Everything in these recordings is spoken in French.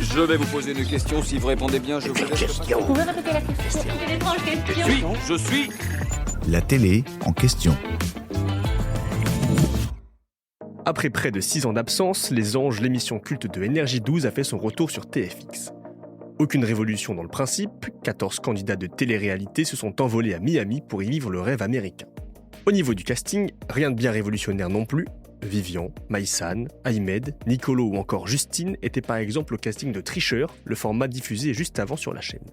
Je vais vous poser une question. Si vous répondez bien, je vous laisse. Vous pouvez répéter la question? C'est une étrange question. Je suis. La télé en question. Après près de 6 ans d'absence, Les Anges, l'émission culte de Énergie 12 a fait son retour sur TFX. Aucune révolution dans le principe, 14 candidats de télé-réalité se sont envolés à Miami pour y vivre le rêve américain. Au niveau du casting, rien de bien révolutionnaire non plus. Vivian, Maïsan, Ahmed, Nicolo ou encore Justine étaient par exemple au casting de Tricheur, le format diffusé juste avant sur la chaîne.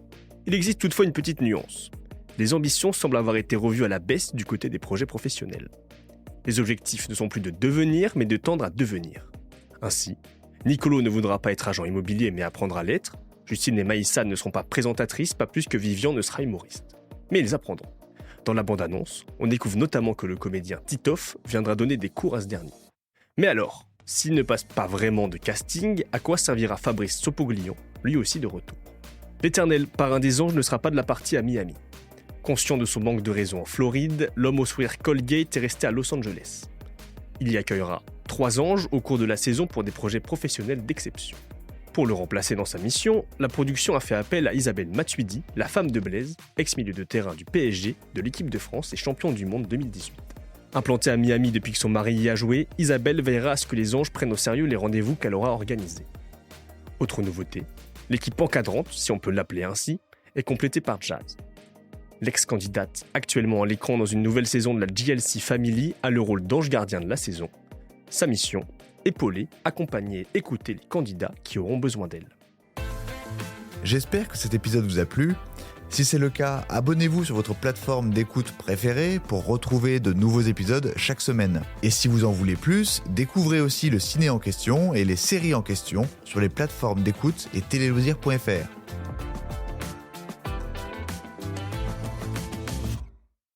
Il existe toutefois une petite nuance. Les ambitions semblent avoir été revues à la baisse du côté des projets professionnels. Les objectifs ne sont plus de devenir, mais de tendre à devenir. Ainsi, Nicolo ne voudra pas être agent immobilier, mais apprendre à l'être. Justine et Maïsan ne seront pas présentatrices, pas plus que Vivian ne sera humoriste. Mais ils apprendront. Dans la bande-annonce, on découvre notamment que le comédien Titoff viendra donner des cours à ce dernier. Mais alors, s'il ne passe pas vraiment de casting, à quoi servira Fabrice Sopoglion, lui aussi de retour? L'éternel parrain des anges ne sera pas de la partie à Miami. Conscient de son manque de réseau en Floride, l'homme au sourire Colgate est resté à Los Angeles. Il y accueillera 3 anges au cours de la saison pour des projets professionnels d'exception. Pour le remplacer dans sa mission, la production a fait appel à Isabelle Matuidi, la femme de Blaise, ex-milieu de terrain du PSG, de l'équipe de France et champion du monde 2018. Implantée à Miami depuis que son mari y a joué, Isabelle veillera à ce que les anges prennent au sérieux les rendez-vous qu'elle aura organisés. Autre nouveauté, l'équipe encadrante, si on peut l'appeler ainsi, est complétée par Jazz. L'ex-candidate, actuellement à l'écran dans une nouvelle saison de la GLC Family, a le rôle d'ange gardien de la saison. Sa mission, épauler, accompagner, écouter les candidats qui auront besoin d'elle. J'espère que cet épisode vous a plu. Si c'est le cas, abonnez-vous sur votre plateforme d'écoute préférée pour retrouver de nouveaux épisodes chaque semaine. Et si vous en voulez plus, découvrez aussi le ciné en question et les séries en question sur les plateformes d'écoute et téléloisirs.fr.